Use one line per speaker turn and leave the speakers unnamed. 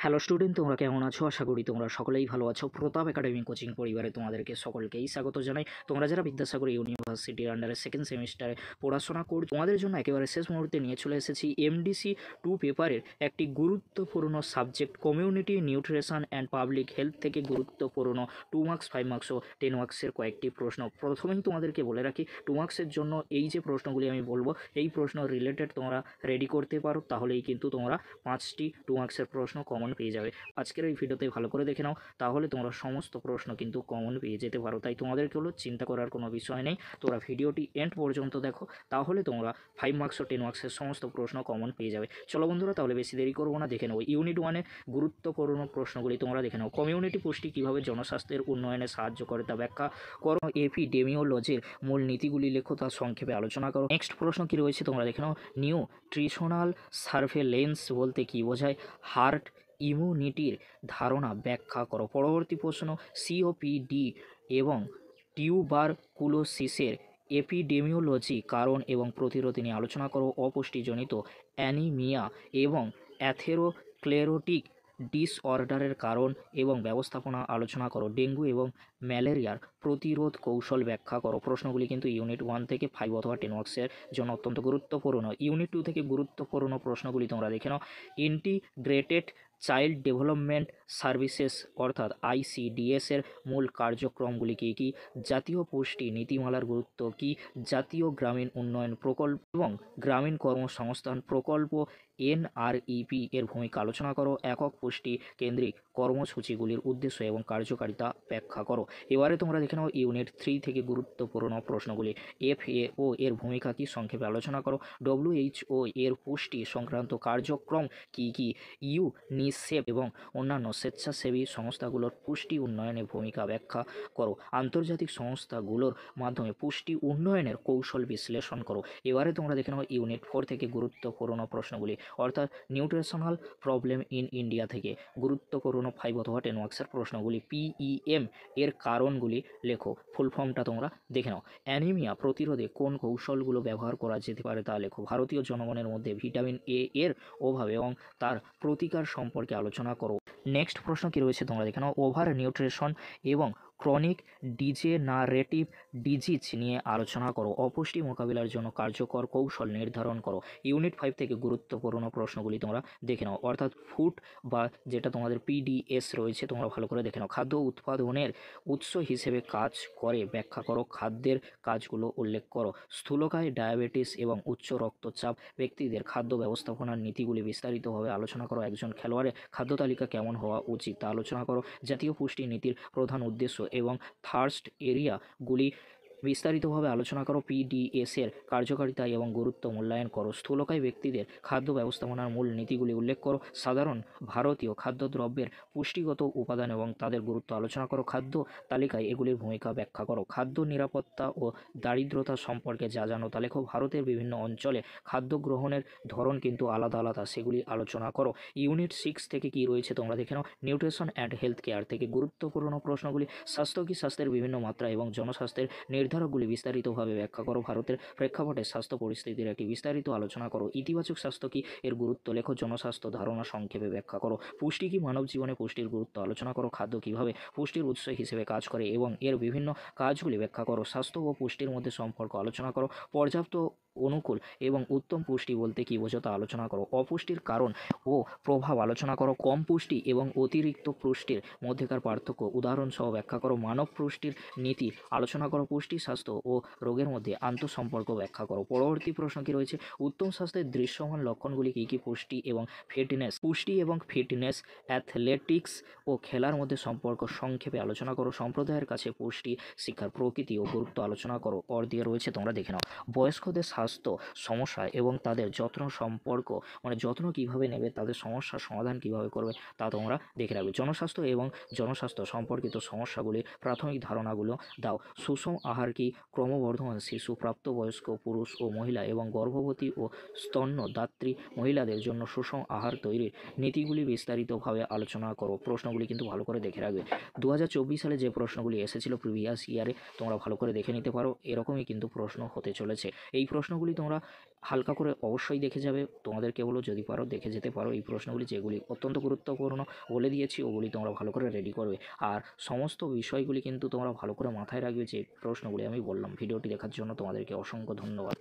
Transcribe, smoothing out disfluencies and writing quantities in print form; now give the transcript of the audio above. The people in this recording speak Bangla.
হ্যালো স্টুডেন্ট, তোমরা কেমন আছো? আশা করি তোমরা সকলেই ভালো আছো। প্রতাপ একাডেমি কোচিং পরিবারে তোমাদেরকে সকলকেই স্বাগত জানাই। তোমরা যারা বিদ্যাসাগর ইউনিভার্সিটির আন্ডারে সেকেন্ড সেমিস্টারে পড়াশোনা করছো, তোমাদের জন্য একেবারে শেষ মুহূর্তে নিয়ে চলে এসেছি এমডিসি 2 পেপারের একটি গুরুত্বপূর্ণ subject community nutrition and public health থেকে গুরুত্বপূর্ণ 2 মার্কস, 5 মার্কস ও 10 মার্কসের কয়েকটি প্রশ্ন। প্রথমেই তোমাদেরকে বলে রাখি, 2 মার্কসের জন্য এই যে প্রশ্নগুলি আমি বলবো, এই প্রশ্ন রিলেটেড তোমরা রেডি করতে পারো, তাহলেই কিন্তু তোমরা 5টি 2 মার্কসের প্রশ্ন কমন পেয়ে যাবে। আজকের এই ভিডিওতে ভালো করে দেখে নাও, তাহলে তোমরা সমস্ত প্রশ্ন কিন্তু কমন পেয়ে যেতে পারো। তাই তোমাদেরকে হলো চিন্তা করার কোনো বিষয় নেই, তোমরা ভিডিওটি এন্ড পর্যন্ত দেখো, তাহলে তোমরা 5 মার্কস ও 10 মার্কসের সমস্ত প্রশ্ন কমন পেয়ে যাবে। চলো বন্ধুরা, তাহলে বেশি দেরি করবো না, দেখে নেবো ইউনিট 1-এ গুরুত্বপূর্ণ প্রশ্নগুলি। তোমরা দেখে নাও, কমিউনিটি পুষ্টি কীভাবে জনস্বাস্থ্যের উন্নয়নে সাহায্য করে তা ব্যাখ্যা করো। এপিডেমিওলজির মূল নীতিগুলি লেখো, তা সংক্ষেপে আলোচনা করো। নেক্সট প্রশ্ন কী রয়েছে তোমরা দেখে নাও, নিউট্রিশনাল সার্ভেলেন্স বলতে কী বোঝায়? হার্ট ইমিউনিটির ধারণা ব্যাখ্যা করো। পরবর্তী প্রশ্ন, সিওপিডি এবং টিউবারকুলোসিসের এপিডেমিওলজি, কারণ এবং প্রতিরোধ নিয়ে আলোচনা করো। অপুষ্টিজনিত অ্যানিমিয়া এবং অ্যাথেরোক্লেরোটিক ডিসঅর্ডারের কারণ এবং ব্যবস্থাপনা আলোচনা করো। ডেঙ্গু এবং ম্যালেরিয়ার প্রতিরোধ কৌশল ব্যাখ্যা করো। প্রশ্নগুলি কিন্তু ইউনিট 1 থেকে 5 অথবা 10 মার্কসের জন্য অত্যন্ত গুরুত্বপূর্ণ। ইউনিট 2 থেকে গুরুত্বপূর্ণ প্রশ্নগুলি তোমরা দেখে নাও, ইন্টিগ্রেটেড চাইল্ড ডেভেলপমেন্ট সার্ভিসেস অর্থাৎ আইসিডিএসের মূল কার্যক্রমগুলি কী কী? জাতীয় পুষ্টি নীতিমালার গুরুত্ব কী? জাতীয় গ্রামীণ উন্নয়ন প্রকল্প এবং গ্রামীণ কর্মসংস্থান প্রকল্প এনআরইপি এর ভূমিকা আলোচনা করো। একক পুষ্টি কেন্দ্রিক কর্মসূচিগুলির উদ্দেশ্য এবং কার্যকারিতা ব্যাখ্যা করো। এবারে তোমরা দেখে নাও ইউনিট 3 থেকে গুরুত্বপূর্ণ প্রশ্নগুলি। এফএও এর ভূমিকা কী? সংক্ষেপে আলোচনা করো। ডব্লিউএইচও এর পুষ্টি সংক্রান্ত কার্যক্রম কী কী? ইউনিসেফ এবং অন্যান্য স্বেচ্ছাসেবী সংস্থাগুলোর পুষ্টি উন্নয়নে ভূমিকা ব্যাখ্যা করো। আন্তর্জাতিক সংস্থাগুলোর মাধ্যমে পুষ্টি উন্নয়নের কৌশল বিশ্লেষণ করো। এবারে তোমরা দেখে নাও ইউনিট 4 থেকে গুরুত্বপূর্ণ প্রশ্নগুলি, অর্থাৎ নিউট্রিশনাল প্রবলেম ইন ইন্ডিয়া থেকে গুরুত্বপূর্ণ 5 অথবা 10 মার্কসের প্রশ্নগুলি। পিইএম এর কারণগুলি লেখো। ফুল ফর্মটা তোমরা দেখে নাও। অ্যানিমিয়া প্রতিরোধে কোন কৌশলগুলো ব্যবহার করা যেতে পারে তা লেখো। ভারতীয় জনগণের মধ্যে ভিটামিন এ এর অভাব এবং তার প্রতিকার সম্পর্কে আলোচনা করো। নেক্সট প্রশ্ন কী রয়েছে তোমরা দেখে নাও, ওভার নিউট্রিশন এবং ক্রনিক ডিজেনারেটিভ ডিজিজ নিয়ে আলোচনা করো। অপুষ্টি মোকাবিলার জন্য কার্যকর কৌশল নির্ধারণ করো। ইউনিট 5 থেকে গুরুত্বপূর্ণ প্রশ্নগুলি তোমরা দেখে নাও, অর্থাৎ ফুড বা যেটা তোমাদের পিডিএস রয়েছে, তোমরা ভালো করে দেখে নাও। খাদ্য উৎপাদনের উৎস হিসেবে কাজ করে ব্যাখ্যা করো। খাদ্যের কাজগুলো উল্লেখ করো। স্থূলকায়, ডায়াবেটিস এবং উচ্চ রক্তচাপ ব্যক্তিদের খাদ্য ব্যবস্থাপনার নীতিগুলি বিস্তারিতভাবে আলোচনা করো। একজন খেলোয়াড়ের খাদ্য তালিকা কেমন হওয়া উচিত তা আলোচনা করো। জাতীয় পুষ্টি নীতির প্রধান উদ্দেশ্য এবং থার্স্ট এরিয়াগুলি বিস্তারিতভাবে আলোচনা করো। পিডিএসের কার্যকারিতা এবং গুরুত্ব মূল্যায়ন করো। স্থূলকায় ব্যক্তিদের খাদ্য ব্যবস্থাপনার মূল নীতিগুলি উল্লেখ করো। সাধারণ ভারতীয় খাদ্যদ্রব্যের পুষ্টিগত উপাদান এবং তাদের গুরুত্ব আলোচনা করো। খাদ্য তালিকায় এগুলির ভূমিকা ব্যাখ্যা করো। খাদ্য নিরাপত্তা ও দারিদ্রতা সম্পর্কে যা জানো তা লেখো। ভারতের বিভিন্ন অঞ্চলে খাদ্য গ্রহণের ধরন কিন্তু আলাদা আলাদা, সেগুলি আলোচনা করো। ইউনিট 6 থেকে কী রয়েছে তোমরা দেখে নাও, নিউট্রিশন অ্যান্ড হেলথ কেয়ার থেকে গুরুত্বপূর্ণ প্রশ্নগুলি। স্বাস্থ্য কি? স্বাস্থ্যের বিভিন্ন মাত্রা এবং জনস্বাস্থ্যের নির্ধারকগুলি বিস্তারিতভাবে ব্যাখ্যা করো। ভারতের প্রেক্ষাপটে স্বাস্থ্য পরিস্থিতির একটি বিস্তারিত আলোচনা করো। ইতিবাচক স্বাস্থ্য কি? এর গুরুত্ব লেখো। জনস্বাস্থ্য ধারণা সংক্ষেপে ব্যাখ্যা করো। পুষ্টি কি? মানব জীবনে পুষ্টির গুরুত্ব আলোচনা করো। খাদ্য কীভাবে পুষ্টির উৎস হিসেবে কাজ করে এবং এর বিভিন্ন কাজগুলি ব্যাখ্যা করো। স্বাস্থ্য ও পুষ্টির মধ্যে সম্পর্ক আলোচনা করো। পর্যাপ্ত, অনুকূল এবং উত্তম পুষ্টি বলতে কী বোঝো তা আলোচনা করো। অপুষ্টির কারণ ও প্রভাব আলোচনা করো। কম পুষ্টি এবং অতিরিক্ত পুষ্টির মধ্যেকার পার্থক্য উদাহরণসহ ব্যাখ্যা করো। মানব পুষ্টির নীতি আলোচনা করো। পুষ্টি, স্বাস্থ্য ও রোগের মধ্যে আন্তঃসম্পর্ক ব্যাখ্যা করো। পরবর্তী প্রশ্ন কী রয়েছে, উত্তম স্বাস্থ্যের দৃশ্যমান লক্ষণগুলি কী কী? পুষ্টি এবং ফিটনেস, অ্যাথলেটিক্স ও খেলার মধ্যে সম্পর্ক সংক্ষেপে আলোচনা করো। সম্প্রদায়ের কাছে পুষ্টি শিক্ষার প্রকৃতি ও গুরুত্ব আলোচনা করো। পর দিয়ে রয়েছে তোমরা দেখে নাও, বয়স্কদের স্বাস্থ্য সমস্যা এবং তাদের যত্ন সম্পর্ক, মানে যত্ন কীভাবে নেবে, তাদের সমস্যার সমাধান কীভাবে করবে তা তোমরা দেখে রাখবে। জনস্বাস্থ্য এবং জনস্বাস্থ্য সম্পর্কিত সমস্যাগুলির প্রাথমিক ধারণাগুলো দাও। সুষম আহার কি? ক্রমবর্ধমান শিশু, প্রাপ্তবয়স্ক পুরুষ ও মহিলা এবং গর্ভবতী ও স্তন্যদাত্রী মহিলাদের জন্য সুষম আহার তৈরির নীতিগুলি বিস্তারিতভাবে আলোচনা করো। প্রশ্নগুলি কিন্তু ভালো করে দেখে রাখবে। 2024 সালে যে প্রশ্নগুলি এসেছিল প্রিভিয়াস ইয়ারে, তোমরা ভালো করে দেখে নিতে পারো। এরকমই কিন্তু প্রশ্ন হতে চলেছে। এই প্রশ্ন প্রশ্নগুলি তোমরা হালকা করে অবশ্যই দেখে যাবে। তোমাদেরকে বলো যদি পারো দেখে যেতে পারো এই প্রশ্নগুলি, যেগুলি অত্যন্ত গুরুত্বপূর্ণ বলে দিয়েছি, ওগুলি তোমরা ভালো করে রেডি করবে। আর সমস্ত বিষয়গুলি কিন্তু তোমরা ভালো করে মাথায় রাখবে, যে প্রশ্নগুলি আমি বললাম। ভিডিওটি দেখার জন্য তোমাদেরকে অসংখ্য ধন্যবাদ।